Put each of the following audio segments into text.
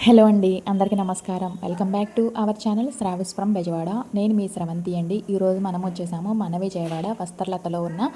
Hello అండి, అందరికీ నమస్కారం. Welcome back to our channel Shravas from Bezawada. నేను మీ స్రవంతి అండి. ఈరోజు మనం వచ్చేసాము మన విజయవాడ వస్త్రలతలో ఉన్న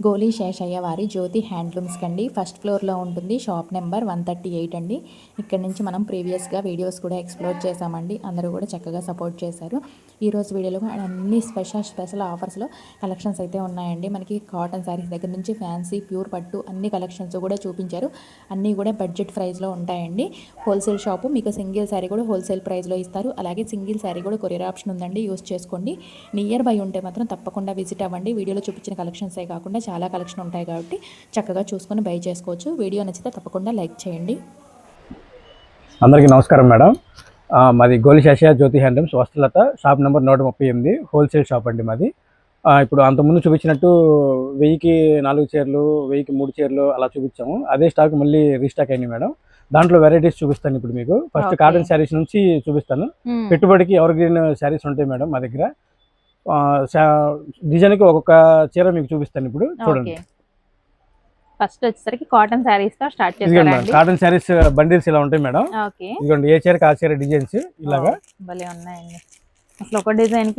గోలీ శేషయ్య వారి జ్యోతి హ్యాండ్లూమ్స్ కండి. ఫస్ట్ ఫ్లోర్లో ఉంటుంది. షాప్ నెంబర్ 138 అండి. ఇక్కడ నుంచి మనం ప్రీవియస్గా వీడియోస్ కూడా ఎక్స్ప్లోర్ చేసామండి. అందరూ కూడా చక్కగా సపోర్ట్ చేశారు. ఈరోజు వీడియోలో అన్ని స్పెషల్ ఆఫర్స్లో కలెక్షన్స్ అయితే ఉన్నాయండి. మనకి కాటన్ శారీస్ దగ్గర నుంచి ఫ్యాన్సీ, ప్యూర్ పట్టు అన్ని కలెక్షన్స్ కూడా చూపించారు. అన్నీ కూడా బడ్జెట్ ప్రైస్లో ఉంటాయండి. హోల్సేల్ షాపు, మీకు సింగిల్ శారీ కూడా హోల్సేల్ ప్రైస్లో ఇస్తారు. అలాగే సింగిల్ శారీ కూడా కొరియర్ ఆప్షన్ ఉందండి, యూస్ చేసుకోండి. నియర్ బై ఉంటే మాత్రం తప్పకుండా విజిట్ అవ్వండి. వీడియోలో చూపించిన కలెక్షన్సే కాకుండా చాలా కలెక్షన్ ఉంటాయి కాబట్టి చక్కగా చూసుకొని బై చేసుకోవచ్చు. వీడియో నచ్చితే తప్పకుండా లైక్ చేయండి. అందరికీ నమస్కారం మేడం. మాది Goli Seshayya Jyothi handlooms Vastralatha, shop number 138, wholesale shop అండి మాది. ఇప్పుడు అంతకుముందు చూపించినట్టు 1000కి 4 చీరలు, 1000కి 3 చీరలు అలా చూపించాము. అదే స్టాక్ మళ్ళీ రీస్టాక్ అయింది మేడం. దాంట్లో వెరైటీస్ చూపిస్తాను ఇప్పుడు మీకు. ఫస్ట్ కాటన్ శారీస్ నుంచి చూపిస్తాను. పెట్టుబడికి ఎవర్ గ్రీన్ శారీస్ ఉంటాయి మేడం మా దగ్గర. డిజైన్కి ఒక్కొక్క చీర మీకు చూపిస్తాను ఇప్పుడు చూడండి. ఫస్ట్ వచ్చేసరికి కాటన్ శారీస్ తో స్టార్ట్ చేస్తారండి. కాటన్ శారీస్ బండిల్స్ ఇలా ఉంటాయి మేడం. ఇదిగోండి, ఏ చీరకి ఆ చీర డిజైన్స్ ఇలాగా భలే ఉన్నాయండి. అసలు ఒక డిజైన్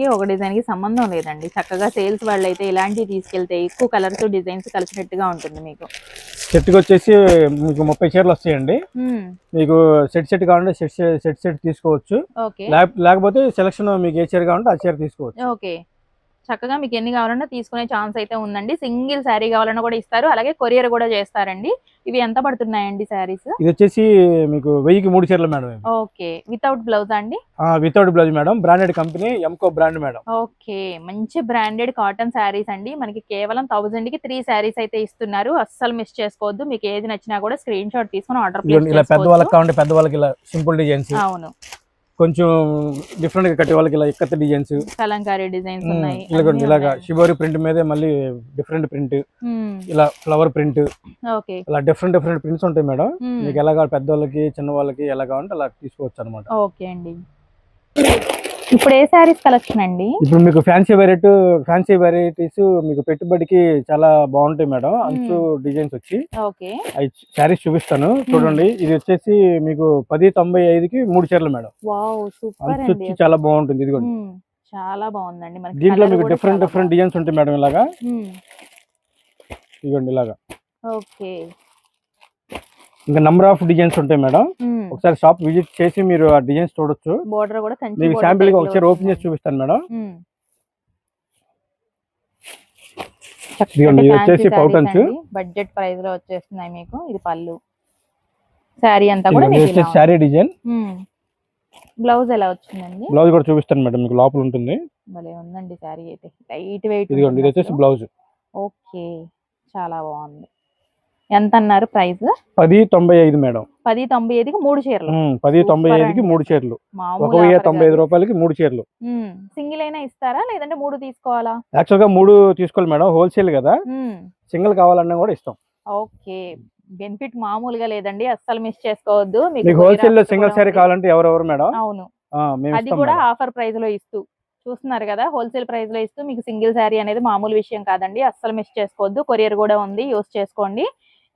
కి సంబంధం లేదండి. చక్కగా సేల్స్ వాళ్ళు అయితే ఇలాంటివి తీసుకెళ్తే ఎక్కువ కలర్స్ డిజైన్స్ కలిసినట్టుగా ఉంటుంది. మీకు సెట్కి వచ్చేసి మీకు 30 చీరలు వస్తాయండి. మీకు సెట్ కావాలంటే సెట్ తీసుకోవచ్చు. లేకపోతే సెలక్షన్ మీకు ఏ చీర కావాలంటే ఆ చీర తీసుకోవచ్చు. ఓకే, చక్కగా మీకు ఎన్ని కావాలన్నా తీసుకునే ఛాన్స్ అయితే ఉందండి. సింగిల్ శారీ కావాలన్నా కూడా ఇస్తారు, అలాగే కొరియర్ కూడా చేస్తారండి. ఇవి ఎంత పడుతున్నాయండి శారీస్? ఇది వచ్చేసి మీకు 1000కి 3 చీరలు మేడం. ఓకే, వితౌట్ బ్లౌజ్ అండి? Without blouse madam. Branded company, ఎంకో బ్రాండ్ మేడం. ఓకే, మంచి బ్రాండెడ్ కాటన్ శారీస్ అండి. మనకి కేవలం 1000కి 3 శారీస్ అయితే ఇస్తున్నారు. అస్సలు మిస్ చేసుకోవద్దు. మీకు ఏది నచ్చినా కూడా స్క్రీన్ షాట్ తీసుకుని ఆర్డర్ ప్లేస్ చేసుకోవచ్చు. ఇలా పెద్దవాళ్ళకి కావాలంటే పెద్దవాళ్ళకి ఇలా సింపుల్ డిజైన్స్, అవును, కొంచెం డిఫరెంట్ గా కట్టే వాళ్ళకి ఇలా ఇక్కత డిజైన్స్, కలంకారీ డిజైన్స్ ఉన్నాయి. ఇలాగా షిబోరి ప్రింట్ మీద మళ్ళీ డిఫరెంట్ ప్రింట్, ఇలా ఫ్లవర్ ప్రింట్, ఓకే, ఇలా డిఫరెంట్ ప్రింట్స్ ఉంటాయి మేడం. మీకు ఎలా కావాలి, పెద్దవాళ్ళకి చిన్న వాళ్ళకి ఎలా కావాలంటే అలా తీసుకోవచ్చు అనమాట. ఓకే అండి. ఇప్పుడు ఏ శారీస్ కలెక్షన్ అండి? ఇప్పుడు మీకు ఫ్యాన్సీ వెరైటీస్ మీకు పెట్టుబడికి చాలా బాగుంటాయి మేడం. అంచు డిజైన్స్ వచ్చి శారీస్ చూపిస్తాను చూడండి. ఇది వచ్చేసి మీకు 1095కి 3 చీరలు మేడం. అంచు వచ్చి చాలా బాగుంటుంది. ఇది కూడా చాలా బాగుందండి. దీంట్లో మీకు డిఫరెంట్ డిజైన్స్ ఉంటాయి మేడం. ఇలాగా ఇదిగోండి ఇలాగా. ఓకే, ఇంకా నంబర్ ఆఫ్ డిజైన్స్ ఉంటాయి మేడం. ఒకసారి షాప్ విజిట్ చేసి మీరు ఆ డిజైన్స్ చూడొచ్చు. బోర్డర్ కూడా మీకు శాంపిల్ గా ఒకసారి ఓపెన్ చేసి చూపిస్తాను మేడం. ఇది వచ్చేసి పౌటన్స్, బడ్జెట్ ప్రైస్ లో వచ్చేస్తున్నాయి మీకు. ఇది పళ్ళు, శారీ అంతా కూడా శారీ డిజైన్. బ్లౌజ్ ఎలా వచ్చిందండి? బ్లౌజ్ కూడా చూపిస్తాను మేడం, మీకు లోపల ఉంటుంది. భలే ఉందండి శారీ అయితే, లైట్ వెయిట్. ఇది వచ్చేసి బ్లౌజ్. ఓకే, చాలా బాగుంది. ఎంత అన్నారు ప్రైస్? 1095 మేడం. 1095కి 3 చీరలు. 1095కి 3 చీరలు. 1095 రూపాయలకి 3 చీరలు. సింగిల్ అయినా ఇస్తారా, లేదంటే 3 తీసుకోవాలా? యాక్చువల్ గా 3 తీసుకోవాలి మేడం, హోల్సేల్ కదా. సింగిల్ కావాలన్నా కూడా ఇస్తాం. ఓకే, బెనిఫిట్ మామూలుగా లేదండి, అస్సలు మిస్ చేసుకోవద్దు. మీకు హోల్సేల్ లో సింగిల్ శారీ కావాలంటే ఎవరెవరు మేడం? అవును, అది కూడా ఆఫర్ ప్రైస్ లో ఇస్తూ చూస్తున్నారు కదా. హోల్సేల్ ప్రైస్ లో ఇస్తూ మీకు సింగిల్ శారీ అనేది మామూలు విషయం కాదండి. అస్సలు మిస్ చేసుకోవద్దు. కొరియర్ కూడా ఉంది, యూస్ చేసుకోండి.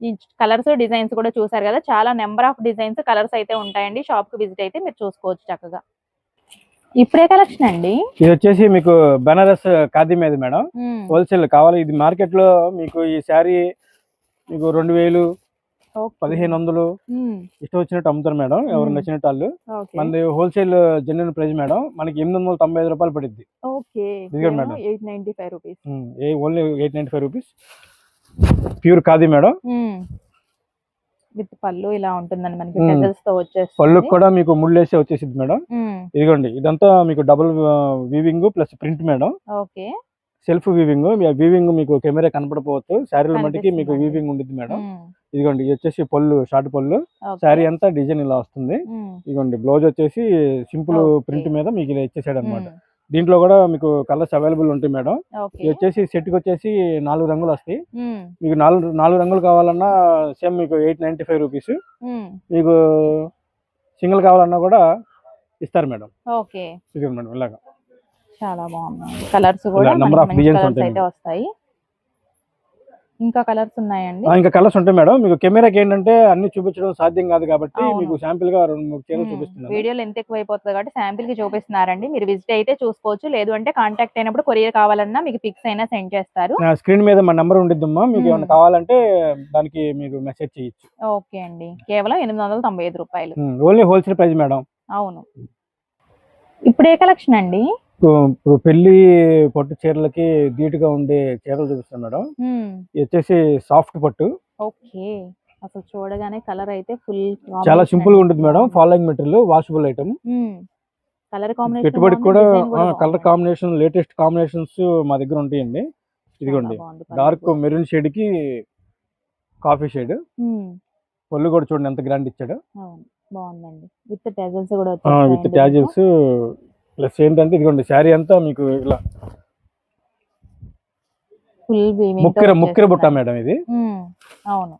ఈ కలర్స్ డిజైన్స్ కూడా చూసారు కదా, చాలా నెంబర్ ఆఫ్ డిజైన్స్ కలర్స్ అయితే ఉంటాయండి. షాప్ కి విజిట్ అయితే మీరు చూసుకోవచ్చు చక్కగా. ఇప్పుడే కలెక్షన్ అండి. ఇది వచ్చేసి మీకు బనారస్ ఖాదీ మీద మేడం, హోల్సేల్ కావాలి. ఇది మార్కెట్ లో మీకు ఈ శారీ మీకు 2000, 1500 ఇష్టం వచ్చినట్టు అమ్ముతారు మేడం, ఎవరు నచ్చినట్టు వాళ్ళు. మనది హోల్సేల్ జెన్యున్ ప్రైస్ మేడం. మనకి 895 రూపాయలు పడుద్ది. Madam 895 rupees, only 895 rupees. Pure khadi madam. With పళ్ళు ఇలా ఉంటుందండి మనకి, టెజల్స్ తో వచ్చేస్తుంది. పళ్ళు కూడా మీకు ముళ్ళేసి వచ్చేసింది మేడం. ఇదిగోండి, ఇదంతా మీకు double weaving plus print madam. Okay, self weaving మీకు కెమెరా కనపడపోవచ్చు. శారీల మట్టికి మీకు వీవింగ్ ఉంటుంది మేడం. ఇదిగోండి, ఇది వచ్చేసి పళ్ళు, షార్ట్ పళ్ళు. శారీ అంతా డిజైన్ ఇలా వస్తుంది. ఇదిగోండి, బ్లౌజ్ వచ్చేసి సింపుల్ ప్రింట్ మీద మీకు ఇలా ఇచ్చేసాడు అనమాట. దీంట్లో కూడా మీకు కలర్స్ అవైలబుల్ ఉంటాయి మేడం. ఇది వచ్చేసి సెట్ కి వచ్చేసి 4 రంగులు వస్తాయి. మీకు 4 రంగులు కావాలన్నా సేమ్ మీకు 895 రూపీస్. మీకు సింగిల్ కావాలన్నా కూడా ఇస్తారు మేడం. ఓకే, మేడం ఇలాగా చాలా బాగుంది. కలర్స్ కూడా నెంబర్ ఆఫ్ డిజైన్స్ ఉంటాయి. వస్తాయి. ఇంకా కలర్స్ ఉన్నాయండి. ఇంకా కలర్స్ ఉంటాయి మేడం. మీకు కెమెరాకి ఏంటంటే అన్ని చూపించడం సాధ్యం కాదు కాబట్టి అవును. మీకు శాంపిల్ గా 2-3 చీరలు చూపిస్తున్నాను. వీడియోలో ఎంత ఎక్కువ అయిపోతుంది కాబట్టి శాంపిల్ కి చూపిస్తున్నారండి. మీరు విజిట్ అయితే చూసుకోవచ్చు. లేదు అంటే కాంటాక్ట్ అయినప్పుడు కొరియర్ కావాలన్నా మీకు పిక్స్ అయినా సెండ్ చేస్తారు. స్క్రీన్ మీద మా నెంబర్ ఉండిద్దమ్మా. మీకు ఏమైనా కావాలంటే దానికి మీరు మెసేజ్ చేయొచ్చు. ఓకే అండి. కేవలం 895 రూపాయలు. Only wholesale price madam. అవును. ఇప్పుడు ఏ కలెక్షన్ అండి? ఇప్పుడు పెళ్లి పట్టు చీరలకి ధీటుగా ఉండే చీరలు చూపిస్తాను మేడం. ఇది వచ్చేసి సాఫ్ట్ పట్టు. ఓకే. అసలు చూడగానే కలర్ అయితే ఫుల్ చాలా సింపుల్ గా ఉంటుంది madam. Following material, washable item. Colour combination పెట్టుబడికి కూడా కలర్ కాంబినేషన్, లేటెస్ట్ కాంబినేషన్స్ మా దగ్గర ఉంటాయండి. ఇదిగోండి డార్క్ మెరూన్ షేడ్ కి కాఫీ షేడ్. పళ్ళు కూడా చూడండి ఎంత గ్రాండ్ ఇచ్చాడు. బాగుందండి. విత్ టాజల్స్ కూడా వచ్చేసాయి. విత్ టాజల్స్ ప్లస్ ఏంటంటే ఇదిగోండి శారీ అంతా మీకు ఇలా ఫుల్ వీవింగ్ ముక్కిర బుట్ట మేడం ఇది. అవును.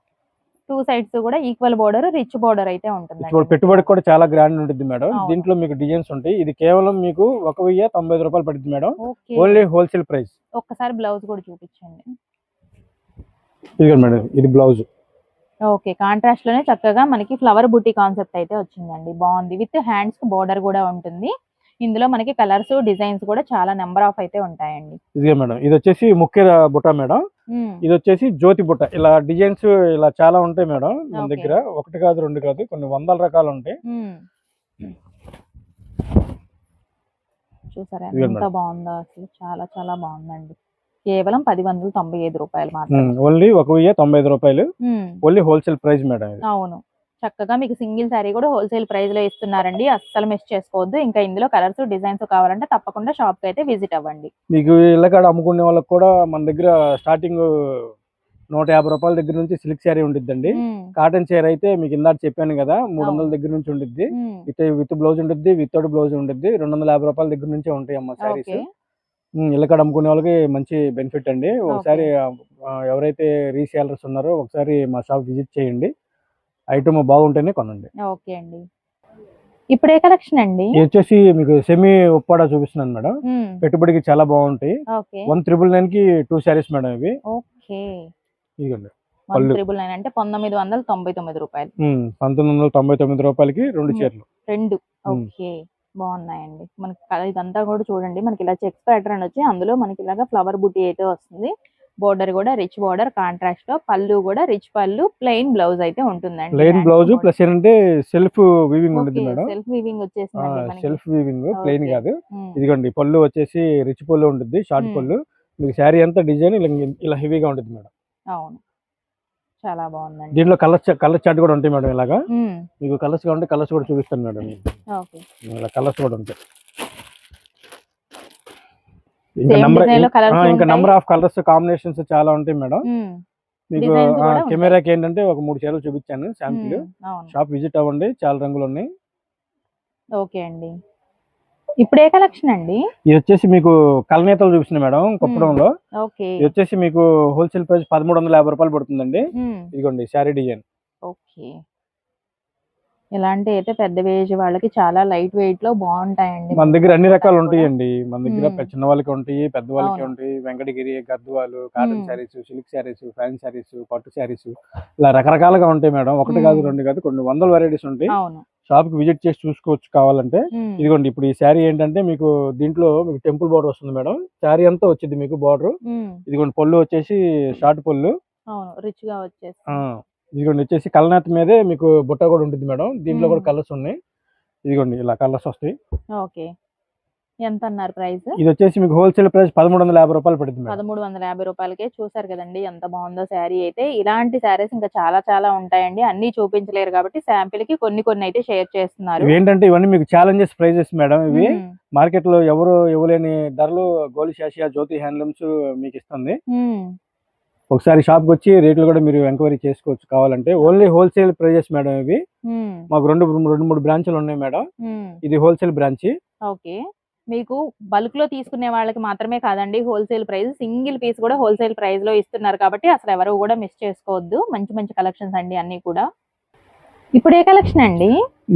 2 సైడ్స్ కూడా ఈక్వల్ బోర్డర్, రిచ్ బోర్డర్ అయితే ఉంటుంది. పెట్టుబడికి కూడా చాలా గ్రాండ్ ఉంటుంది మేడం. దీంట్లో మీకు డిజైన్స్ ఉంటాయి. ఇది కేవలం మీకు 1095 రూపాయలు పడుతుంది మేడం. Only wholesale price. ఒక్కసారి బ్లౌజ్ కూడా చూపించండి. ఇదిగో మేడం ఇది బ్లౌజ్. ఓకే. కాంట్రాస్ట్ లోనే చక్కగా మనకి ఫ్లవర్ బుట్టి కాన్సెప్ట్ అయితే వచ్చిందండి. బాగుంది. విత్ హ్యాండ్స్ కి బోర్డర్ కూడా ఉంటుంది. ఇందులో మనకి కలర్స్, డిజైన్స్ కూడా చాలా నెంబర్ ఆఫ్ అయితే ఉంటాయండి. ఇదే మేడం. ఇది వచ్చేసి ముక్కెర బుట్ట మేడం. ఇది వచ్చేసి జ్యోతి బుట్ట. ఇలా డిజైన్స్ ఇలా చాలా ఉంటాయి మేడం మన దగ్గర. ఒకటి కాదు, రెండు కాదు, కొన్ని వందల రకాలు ఉంటాయి. చూసారా ఎంత బాగుందో అసలు. చాలా చాలా బాగుందండి. కేవలం 1095 రూపాయలు మాత్రమే. ఓన్లీ 1095 రూపాయలు. Only wholesale price madam. అవును. చక్కగా మీకు సింగిల్ శారీ కూడా హోల్సేల్ ప్రైస్ లో ఇస్తున్నారండి. అస్సలు మిస్ చేసుకోవద్దు. ఇంకా ఇందులో కలర్స్, డిజైన్స్ కావాలంటే తప్పకుండా షాప్ కి అయితే విజిట్ అవ్వండి. మీకు ఇళ్ళకాడ అమ్ముకునే వాళ్ళకి కూడా మన దగ్గర స్టార్టింగ్ 150 రూపాయల దగ్గర నుంచి సిల్క్ శారీ ఉండిద్దండి. కాటన్ చీర అయితే మీకు ఇందాక చెప్పాను కదా 300 దగ్గర నుంచి ఉండిద్ది. విత్ బ్లౌజ్ ఉంటుంది, వితౌట్ బ్లౌజ్ ఉంటుంది. 250 రూపాయల దగ్గర నుంచే ఉంటాయి అమ్మ శారీస్. ఇళ్ళకాడ అమ్ముకునే వాళ్ళకి మంచి బెనిఫిట్ అండి. ఒకసారి ఎవరైతే రీసేలర్స్ ఉన్నారో ఒకసారి మా షాప్ విజిట్ చేయండి. ఐటమ్ బాగుంటేనే కొనండి. ఓకే అండి. ఇప్పుడు ఏ కలెక్షన్ అండి? ఇది వచ్చేసి మీకు సెమీ ఉప్పాడ చూపిస్తున్నాను మేడం. పెట్టుబడికి చాలా బాగుంటాయి. 1999 కి 2 శారీస్ మేడం ఇవి. ఓకే. ఇదిగోండి 1999 అంటే 1999 రూపాయలు. 1999 రూపాయలకి 2 చీరలు. 2. ఓకే. బాగున్నాయండి. మనకి ఇదంతా కూడా చూడండి. మనకి ఇలా చెక్స్ ప్యాటర్న్ వచ్చి అందులో మనకి ఇలాగా ఫ్లవర్ బుట్టి అయితే వస్తుంది. బోర్డర్ కూడా రిచ్ బోర్డర్ కాంట్రాస్ట్ లో, పళ్ళు కూడా రిచ్ పళ్ళు, ప్లెయిన్ బ్లౌజ్ అయితే ఉంటుందండి. ప్లెయిన్ బ్లౌజ్ ప్లస్ ఏంటంటే సెల్ఫ్ వీవింగ్ ఉంటుంది మేడం. సెల్ఫ్ వీవింగ్ వచ్చేసిందండి మనకి. సెల్ఫ్ వీవింగ్ ప్లెయిన్ కాదు. ఇదిగోండి పళ్ళు వచ్చేసి రిచ్ పళ్ళు ఉంటుంది, షార్ట్ పళ్ళు. మీకు శారీ అంతా డిజైన్ ఇలా హెవీగా ఉంటుంది మేడం. అవును. చాలా బాగుందండి. దీంట్లో కలర్ చార్ట్ కూడా ఉంటాయి మేడం. ఇలాగా మీకు కలర్స్ కావాలంటే కలర్స్ కూడా చూపిస్తాను మేడం. ఇలా కలర్స్ కూడా ఉంటాయి. ఇంకా నెంబర్ ఆఫ్ కలర్స్ కాంబినేషన్స్ చాలా ఉంటాయి మేడం. మీకు కెమెరాకి ఏంటంటే ఒక 3 చీరలు చూపించాను శాంపిల్. షాప్ విజిట్ అవ్వండి. చాలా రంగులు ఉన్నాయి. ఓకే అండి. ఇప్పుడు ఏ కలెక్షన్ అండి? ఇది వచ్చేసి మీకు కలనేతలు చూపిస్తుంది మేడం కుప్పడంలో. ఇది వచ్చేసి మీకు హోల్సేల్ ప్రైస్ 1350 రూపాయలు పడుతుందండి. ఇదిగోండి శారీ డిజైన్. ఓకే. ఇలాంటి అయితే పెద్ద ఏజ్ వాళ్ళకి చాలా లైట్ వెయిట్ లో బాగుంటాయండి. మన దగ్గర అన్ని రకాలు ఉంటాయండి. మన దగ్గర చిన్న వాళ్ళకి ఉంటాయి, పెద్ద వాళ్ళకి ఉంటాయి. Venkatagiri, Gadwal, cotton sarees, silk sarees, fancy sarees, పట్టు శారీస్ ఇలా రకరకాలుగా ఉంటాయి మేడం. ఒకటి కాదు, రెండు కాదు, కొన్ని వందల వెరైటీస్ ఉంటాయి. షాప్ కి విజిట్ చేసి చూసుకోవచ్చు కావాలంటే. ఇదిగోండి ఇప్పుడు ఈ శారీ ఏంటంటే మీకు దీంట్లో మీకు టెంపుల్ బోర్డర్ వస్తుంది మేడం. శారీ అంతా వచ్చింది మీకు బోర్డర్. ఇదిగోండి పళ్ళు వచ్చేసి షార్ట్ పళ్ళు. రిచ్ గా వచ్చేసి. ఇదిగోండి వచ్చేసి కలనాథ్ మీదే మీకు బుట్ట కూడా ఉంటుంది మేడం. దీంట్లో కూడా కలర్స్ ఉన్నాయి. ఇదిగోండి ఇలా కలర్స్ వస్తాయి. ఓకే. ఎంత అన్నారు ప్రైస్? ఇది వచ్చేసి మీకు హోల్సేల్ ప్రైస్ 1350 రూపాయలు పడుతుంది. 1350 రూపాయలకే. చూసారు కదండి ఎంత బాగుందో శారీ అయితే. ఇలాంటి శారీస్ ఇంకా చాలా చాలా ఉంటాయండి. అన్ని చూపించలేరు కాబట్టి శాంపిల్ కి కొన్ని అయితే షేర్ చేస్తున్నారు. ఏంటంటే ఇవన్నీ మీకు ఛాలెంజెస్ ప్రైజెస్ మేడం. ఇవి మార్కెట్ లో ఎవరు ఇవ్వలేని ధరలు గోలి శాషియా జ్యోతి హ్యాండ్లూమ్స్ మీకు ఇస్తుంది. ఒకసారి షాప్ కి వచ్చి రేట్లు కూడా మీరు ఎంక్వైరీ చేసుకోవచ్చు కావాలంటే. ఓన్లీ హోల్సేల్ ప్రైజెస్ మేడం ఇవి. మాకు రెండు 3 బ్రాంచ్లు ఉన్నాయి మేడం. ఇది హోల్సేల్ బ్రాంచ్. ఓకే. మీకు బల్క్ లో తీసుకునే వాళ్ళకి మాత్రమే కాదండి హోల్సేల్ ప్రైస్. సింగిల్ పీస్ కూడా హోల్సేల్ ప్రైస్ లో ఇస్తున్నారు కాబట్టి అసలు ఎవరు కూడా మిస్ చేసుకోవద్దు. మంచి మంచి కలెక్షన్స్ అండి అన్ని కూడా. ఇప్పుడు ఏ కలెక్షన్ అండి?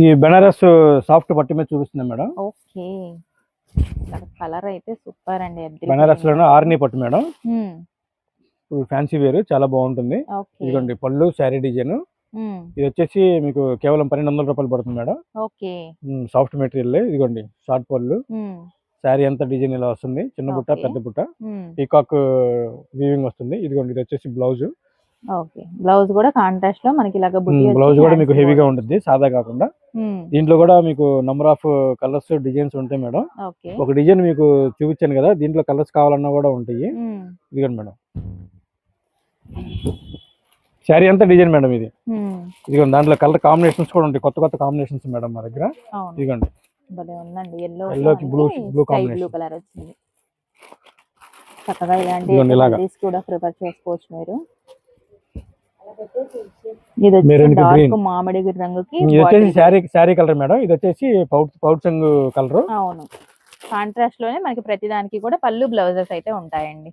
ఈ బెనారస్ సాఫ్ట్ పట్టు మీద చూపిస్తుంది మేడం. ఓకే. కలర్ అయితే సూపర్ అండి. బెనారస్ లోనే ఆర్ని పట్టు మేడం. ఇప్పుడు ఫ్యాన్సీ వేర్ చాలా బాగుంటుంది. ఓకే. ఇదిగోండి పళ్ళు శారీ డిజైన్. ఇది వచ్చేసి మీకు కేవలం 1200 రూపాయలు పడుతుంది మేడం. ఓకే. Soft material. ఇదిగోండి షార్ట్ పళ్ళు, శారీ అంతా డిజైన్ ఇలా వస్తుంది, చిన్న బుట్ట పెద్ద బుట్ట, పీకాక్ వీవింగ్ వస్తుంది. ఇదిగోండి ఇది వచ్చేసి బ్లౌజ్. ఓకే. బ్లౌజ్ కూడా కాంట్రాస్ట్ లో మనకి ఇలాగ బుట్టి బ్లౌజ్ కూడా మీకు హెవీగా ఉంటుంది, సాదా కాకుండా. దీంట్లో కూడా మీకు నంబర్ ఆఫ్ కలర్స్ డిజైన్స్ ఉంటాయి మేడం. ఒక డిజైన్ మీకు చూపించాను కదా, దీంట్లో కలర్స్ కావాలన్నా కూడా ఉంటాయి. ఇదిగోండి మేడం, శారీ అంతా డిజైన్ మేడం ఇది. ఇదిగోండి దాంట్లో కలర్ కాంబినేషన్స్ కూడా ఉంటాయి, కొత్త కొత్త కాంబినేషన్స్ మేడం మా దగ్గర. ఇదిగోండి ఎల్లోకి బ్లూ కాంబినేషన్ కలర్ వచ్చింది. చక్కగా ఇలాంటి కూడా ప్రిపేర్ చేసుకోవచ్చు మీరు. ఇది వచ్చేసి మామిడి రంగుకి శారీ కలర్ మేడం. ఇది వచ్చేసి పౌడ్సంగ్ కలర్. అవును, కాంట్రాస్ట్ లోనే మనకి ప్రతి దానికి కూడా పళ్ళు బ్లౌజెస్ అయితే ఉంటాయండి.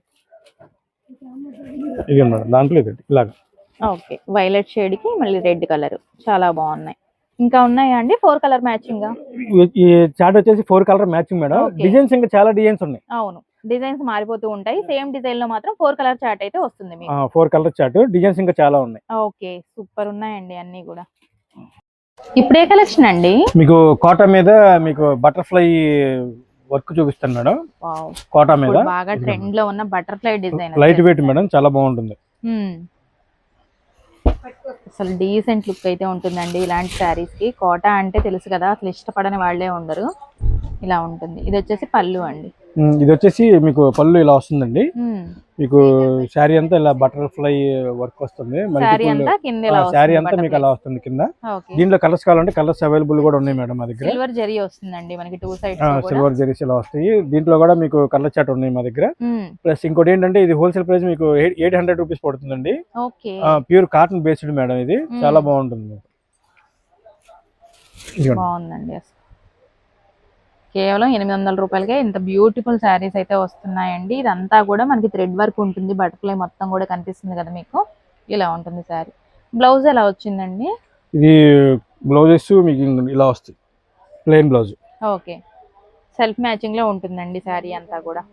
ఇది మేడం దాంట్లో ఇది ఇలాగా. ఓకే, వైలెట్ షేడ్ కి మళ్ళీ రెడ్ కలర్ చాలా బాగున్నాయి. ఇంకా ఉన్నాయా అండి 4 కలర్ మ్యాచింగ్? ఈ చార్ట్ వచ్చేసి 4 కలర్ మ్యాచింగ్ మేడం. డిజైన్స్ ఇంకా చాలా డిజైన్స్ ఉన్నాయి. అవును, డిజైన్స్ మారిపోతూ ఉంటాయి. సేమ్ డిజైన్ లో మాత్రం 4 కలర్ చార్ట్ అయితే వస్తుంది మీకు. 4 కలర్ చార్ట్, డిజైన్స్ ఇంకా చాలా ఉన్నాయి. ఓకే, సూపర్ ఉన్నాయండి అన్ని కూడా. ఇప్పుడు ఏ కలెక్షన్ అండి? మీకు కోటా మీద మీకు బటర్ఫ్లై వర్క్ చూపిస్తాను మేడం. కోటా మీద బాగా ట్రెండ్ లో ఉన్న butterfly design, light weight madam, చాలా బాగుంటుంది. అసలు డీసెంట్ లుక్ అయితే ఉంటుందండి ఇలాంటి శారీస్ కి. కోటా అంటే తెలుసు కదా, అసలు ఇష్టపడని వాళ్ళే ఉండరు. ఇలా ఉంటుంది. ఇది వచ్చేసి పళ్ళు అండి. ఇది వచ్చేసి మీకు పళ్ళు ఇలా వస్తుందండి. మీకు శారీ అంతా ఇలా బటర్ఫ్లై వర్క్ వస్తుంది. శారీ అంతా మీకు అలా వస్తుంది కింద. దీంట్లో కలర్స్ కావాలంటే కలర్స్ అవైలబుల్ కూడా ఉన్నాయి మేడం మా దగ్గర. సిల్వర్ జరీ వస్తుందండి మనకి 2 సైడ్స్. సిల్వర్ జరీస్ ఇలా వస్తాయి. దీంట్లో కూడా మీకు కలర్ చార్ట్ ఉన్నాయి మా దగ్గర. ప్లస్ ఇంకోటి ఏంటంటే ఇది హోల్సేల్ ప్రైస్ మీకు 800 రూపీస్ పడుతుందండి. ప్యూర్ కాటన్ బేస్డ్ మేడం, ఇది చాలా బాగుంటుంది. బాగుందండి, అసలు కేవలం 800 రూపాయలకే ఇంత బ్యూటిఫుల్ శారీస్ అయితే వస్తున్నాయండి. ఇదంతా కూడా మనకి థ్రెడ్ వర్క్ ఉంటుంది, బటర్ఫ్లై మొత్తం కూడా కనిపిస్తుంది కదా మీకు. ఇలా ఉంటుంది శారీ. బ్లౌజ్ ఎలా వచ్చిందండి? ఇది బ్లౌజెస్ మీకు ఇలా వస్తాయి, plain blouse. Okay, self matching లో ఉంటుందండి శారీ అంతా కూడా.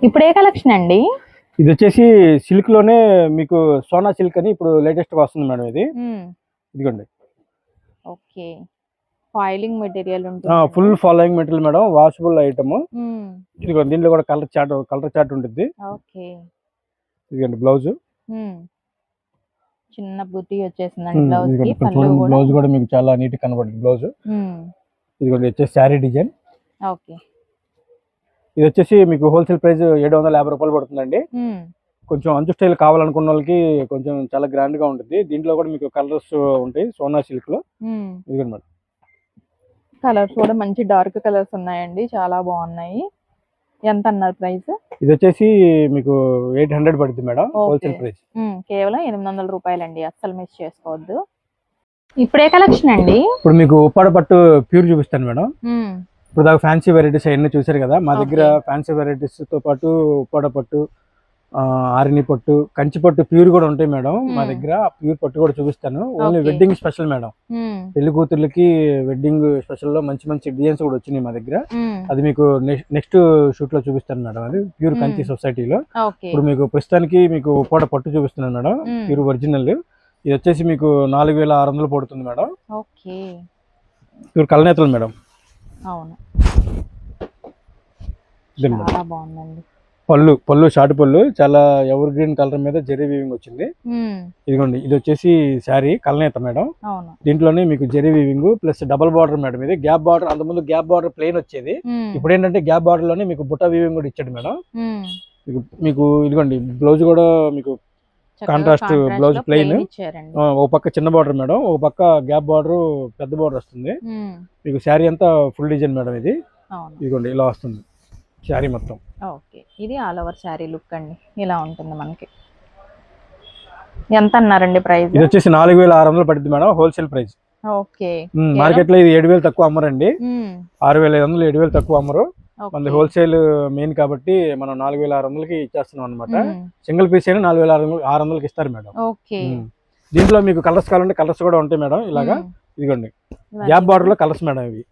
ఇప్పుడు ఏ కలెక్షన్ అండి? ఇది వచ్చేసి సిల్క్ లోనే మీకు సోనా సిల్క్ అని ఇప్పుడు లేటెస్ట్ గా వస్తుంది మేడం. ఇది ఇదిగోండి. ఓకే, ఫాయిలింగ్ మెటీరియల్ ఉంటుంది, full following material madam, washable item. ఇదిగో దీంట్లో కూడా కలర్ చార్ట్ ఉంటుంది. ఓకే, ఇదిగోండి బ్లౌజ్. చిన్న బుట్టి వచ్చేసిందండి బ్లౌజ్ కి. బ్లౌజ్ కూడా మీకు చాలా నీట్ గా కనబడుతుంది బ్లౌజ్. ఇదిగోండి వచ్చేసి శారీ డిజైన్. ఓకే, ఇది వచ్చేసి మీకు హోల్సేల్ ప్రైస్ 750 రూపాయలు పడుతుందండి. కొంచెం అంచు స్టైల్ కావాలనుకున్న వాళ్ళకి కొంచెం చాలా గ్రాండ్ గా ఉంటుంది. దీంట్లో కూడా మీకు కలర్స్ ఉంటాయి సోనా సిల్క్ లో. ఇదిగోండి మేడం, కలర్స్ కూడా మంచి డార్క్ కలర్స్ ఉన్నాయండి, చాలా బాగున్నాయి. ఎంత అన్నారు ప్రైస్? ఇది వచ్చేసి మీకు 800 పడుతుంది మేడం హోల్సేల్ ప్రైస్. కేవలం 800 రూపాయలండి, అస్సలు మిస్ చేసుకోవద్దు. ఇప్పుడే కలెక్షన్ అండి? ఇప్పుడు మీకు ఉప్పాడ పట్టు ప్యూర్ చూపిస్తాను మేడం. ఇప్పుడు దాకా ఫ్యాన్సీ వెరైటీస్ అవన్నీ చూసారు కదా, మా దగ్గర ఫ్యాన్సీ వెరైటీస్ తో పాటు ఉప్పాడ పట్టు, ఆరిని పట్టు, కంచి పట్టు ప్యూర్ కూడా ఉంటాయి మేడం మా దగ్గర. ప్యూర్ పట్టు కూడా చూపిస్తాను. ఓన్లీ వెడ్డింగ్ స్పెషల్ మేడం, పెళ్లి కూతుర్లకి వెడ్డింగ్ స్పెషల్ లో మంచి మంచి డిజైన్స్ కూడా వచ్చినాయి మా దగ్గర. అది మీకు నెక్స్ట్ షూట్ లో చూపిస్తాను మేడం. అది ప్యూర్ కంచి సొసైటీలో. ఇప్పుడు మీకు ప్రస్తుతానికి మీకు ఉప్పాడ పట్టు చూపిస్తున్నాను మేడం, ప్యూర్ ఒరిజినల్. ఇది వచ్చేసి మీకు 4600 పడుతుంది మేడం. ప్యూర్ కలనేతలు మేడం. పళ్ళు షార్ట్ పళ్ళు, చాలా ఎవర్ గ్రీన్ కలర్ మీద జెరీ వీవింగ్ వచ్చింది. ఇదిగోండి, ఇది వచ్చేసి శారీ కలనేత మేడం. దీంట్లోనే మీకు zari weaving plus double border మేడం. ఇది గ్యాప్ బార్డర్, అంతకుముందు గ్యాప్ బార్డర్ ప్లెయిన్ వచ్చేది. ఇప్పుడు ఏంటంటే గ్యాప్ బార్డర్ లోనే మీకు బుట్ట వీవింగ్ కూడా ఇచ్చాడు మేడం. మీకు ఇదిగోండి బ్లౌజ్ కూడా మీకు కాంట్రాస్ట్ బ్లౌజ్ ప్లెయిన్. ఒక పక్క చిన్న బార్డర్ మేడం, ఒక పక్క గ్యాప్ బార్డర్ పెద్ద బార్డర్ వస్తుంది. మీకు శారీ అంతా ఫుల్ డిజైన్ మేడం. ఇది ఇదిగోండి ఇలా వస్తుంది శారీ మొత్తం. ఓకే, ఇది ఆల్ ఓవర్ శారీ లుక్ అండి, ఇలా ఉంటుంది మనకి. ఎంత అన్నారండి ప్రైస్? ఇది వచ్చేసి 4600 పడుతుంది madam wholesale price. Okay, market లో ఇది 7000 తక్కువ అమ్మరండి. 6500 7000 తక్కువ అమ్మరు. మన హోల్సేల్ మెయిన్ కాబట్టి మనం 4600కి ఇచ్చేస్తున్నాం అనమాట. సింగిల్ పీస్ అయినా 4600కి ఇస్తారు మేడం. దీంట్లో మీకు కలర్స్ కావాలంటే కలర్స్ కూడా ఉంటాయి మేడం. ఇలాగా ఇదిగోండి గ్యాప్ బార్డర్ లో కలర్స్ మేడం ఇవి.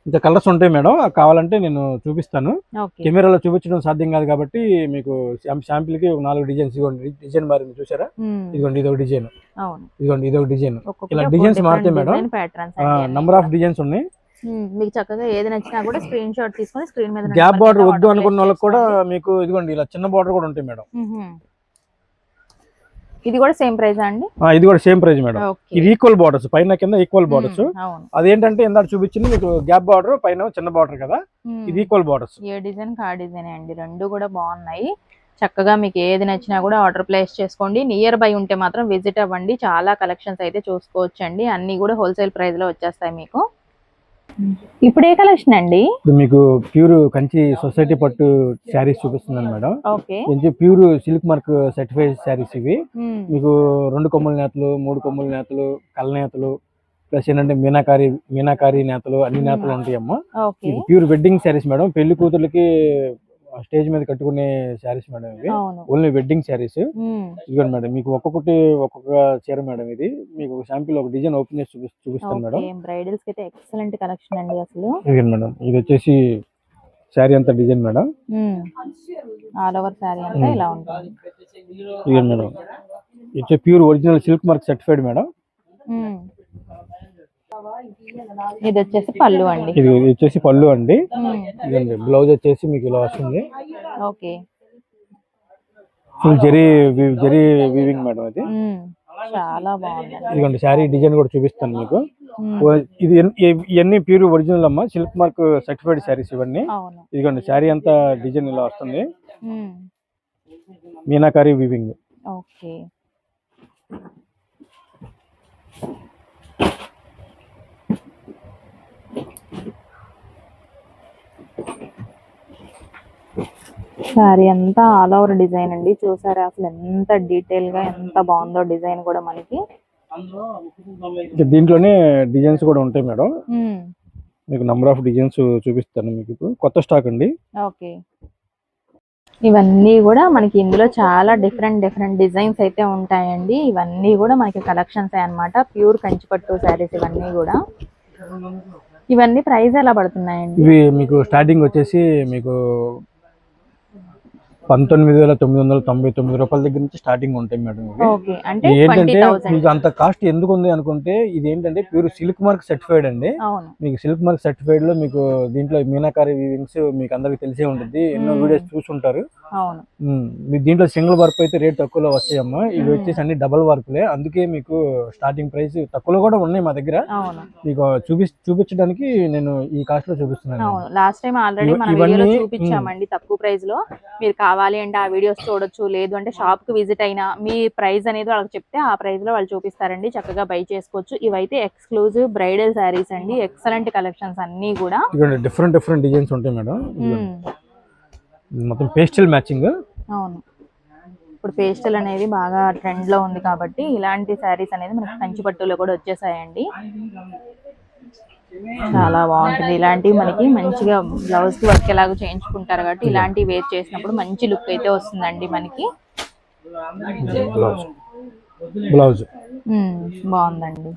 ఇంకా కలర్స్ ఉంటాయి మేడం, కావాలంటే నేను చూపిస్తాను. ఓకే కెమెరాలో చూపించడం సాధ్యం కాదు కాబట్టి మీకు శాంపిల్ కి 4 డిజైన్స్. ఇదిగోండి డిజైన్ మారింది చూసారా, ఇదిగోండి ఇదొక డిజైన్, ఇదిగోండి ఇదొక డిజైన్. ఇలా డిజైన్స్ మారుతాయి మేడం, నంబర్ ఆఫ్ డిజైన్స్ ఉన్నాయి. మీకు చక్కగా ఏది నచ్చినా కూడా స్క్రీన్ షాట్ తీసుకొని స్క్రీన్ మీద గ్యాప్ బార్డర్ వద్దు అనుకున్న వాళ్ళకి కూడా మీకు ఇదిగోండి ఇలా చిన్న బార్డర్ కూడా ఉంటాయి మేడం. ఇది కూడా సేమ్ ప్రైస్ అండి? ఇది కూడా సేమ్ ప్రైస్ మేడం. ఇది ఈక్వల్ బార్డర్స్, పైన కింద ఈక్వల్ బార్డర్స్. అదేంటంటే ఇందాక చూపించింది మీకు గ్యాప్ బార్డర్, పైన చిన్న బార్డర్ కదా, ఇది ఈక్వల్ బార్డర్స్. ఏ డిజైన్ కా డిజైన్ అండి, రెండు కూడా బాగున్నాయి. చక్కగా మీకు ఏది నచ్చినా కూడా ఆర్డర్ ప్లేస్ చేసుకోండి. నియర్ బై ఉంటే మాత్రం విజిట్ అవ్వండి, చాలా కలెక్షన్స్ అయితే చూసుకోవచ్చండి. అన్ని కూడా హోల్సేల్ ప్రైస్ లో వచ్చేస్తాయి మీకు. ఇప్పుడు ఏ కలెక్షన్ అండి? మీకు ప్యూర్ కంచి సొసైటీ పట్టు శారీస్ చూపిస్తున్నాను madam. Okay, pure silk mark certified saris ఇవి. మీకు 2 కొమ్ముల నేతలు, 3 కొమ్ముల నేతలు, కళ్ళ నేతలు, ప్లస్ ఏంటంటే మీనాకారి నేతలు, అన్ని నేతలు ఉంటాయి అమ్మా. ఇది ప్యూర్ వెడ్డింగ్ శారీస్ మేడం, పెళ్లి కూతుర్లకి స్టేజ్ మీద కట్టుకునే శారీస్ మేడం ఇవి, ఓన్లీ వెడ్డింగ్ శారీస్. ఇదిగోండి మేడం, మీకు ఒక్కొక్క చీర మేడం. ఇది మీకు శాంపిల్ ఒక డిజైన్ ఓపెన్ చేసి చూపిస్తాను మేడం. బ్రైడల్స్ కి అయితే ఎక్సలెంట్ కలెక్షన్ అండి అసలు. ఇదిగోండి మేడం, ఇది వచ్చేసి శారీ అంతా design madam, all over sari అంతా ఇలా ఉంటుంది. ఇదిగోండి మేడం, ఇది pure original silk mark certified madam. ఇది వచ్చేసి పళ్ళు అండి. ఇది వచ్చేసి పళ్ళు అండి. ఇదండి బ్లౌజ్ వచ్చేసి మీకు ఇలా వస్తుంది. Okay, full zari weaving madam అది, చాలా బాగుంది. ఇదిగోండి శారీ డిజైన్ కూడా చూపిస్తాను మీకు. ఇది ఇవన్నీ ప్యూర్ ఒరిజినల్ అమ్మా, సిల్క్ మార్క్ సర్టిఫైడ్ శారీస్ ఇవన్నీ. ఇదిగోండి శారీ అంతా డిజైన్ ఇలా వస్తుంది, మీనాకారి వీవింగ్. ఓకే, సారీ అంతా ఆల్ ఓవర్ డిజైన్ అండి. చూసారా అసలు ఎంత డీటెయిల్ గా ఎంత బాగుందో డిజైన్ కూడా మనకి. దీంట్లోనే డిజైన్స్ కూడా ఉంటాయి మేడం, మీకు నంబర్ ఆఫ్ డిజైన్స్ చూపిస్తాను మీకు. ఇప్పుడు కొత్త స్టాక్ అండి. ఓకే, ఇవన్నీ కూడా మనకి ఇందులో చాలా డిఫరెంట్ డిజైన్స్ అయితే ఉంటాయండి. ఇవన్నీ కూడా మనకి కలెక్షన్స్ అన్నమాట, ప్యూర్ కంచిపట్టు శారీస్ ఇవన్నీ కూడా. ఇవన్నీ ప్రైస్ ఎలా పడుతున్నాయండి? ఇవి మీకు స్టార్టింగ్ వచ్చేసి మీకు 19,999 రూపాయల దగ్గర నుంచి స్టార్టింగ్ ఉంటాయి మేడం. ఏంటంటే మీకు అంత కాస్ట్ ఎందుకు ఉంది అనుకుంటే, ఇది ఏంటంటే ప్యూర్ సిల్క్ మార్క్ సర్టిఫైడ్ అండి. మీకు సిల్క్ మార్క్ సర్టిఫైడ్ లో మీకు దీంట్లో మీనాకారి వీవింగ్స్ మీకు అందరికి తెలిసే ఉంటుంది, ఎన్నో వీడియోస్ చూసుంటారు. మీకు దీంట్లో సింగిల్ వర్క్ అయితే రేట్ తక్కువలో వస్తాయమ్మా. ఇవి వచ్చేసి అన్ని డబల్ వర్క్లే, అందుకే మీకు స్టార్టింగ్ ప్రైస్ తక్కువలో కూడా ఉన్నాయి మా దగ్గర. మీకు చూపించడానికి నేను ఈ కాస్ట్ లో చూపిస్తున్నాను. లాస్ట్ టైం ఆల్రెడీ మన వీడియోలో చూపించామండి తక్కువ ప్రైస్ లో. మీరు కావాలి అంటే ఆ వీడియోస్ చూడొచ్చు, లేదు అంటే షాప్ కి విజిట్ అయినా మీ ప్రైస్ అనేది వాళ్ళకి చెప్తే ఆ ప్రైస్ లో వాళ్ళు చూపిస్తారండి, చక్కగా బై చేసుకోవచ్చు. ఇవైతే ఎక్స్క్లూజివ్ బ్రైడల్ శారీస్ అండి, ఎక్సలెంట్ కలెక్షన్స్ అన్ని కూడా. డిఫరెంట్ డిజైన్స్ ఉంటాయి మేడం, మొత్తం పేస్టల్ మ్యాచింగ్. అవును, ఇప్పుడు పేస్టల్ అనేది బాగా ట్రెండ్ లో ఉంది కాబట్టి ఇలాంటి శారీస్ అనేది మనకి కంచిపట్టులో కూడా వచ్చేసాయండి. చాలా బాగుంటుంది. ఇలాంటివి మనకి మంచిగా బ్లౌజ్ కి వర్క్ ఎలాగో చేయించుకుంటారు కాబట్టి ఇలాంటివి వేర్ చేసినప్పుడు మంచి లుక్ అయితే వస్తుందండి మనకి. బ్లౌజ్ బాగుందండి.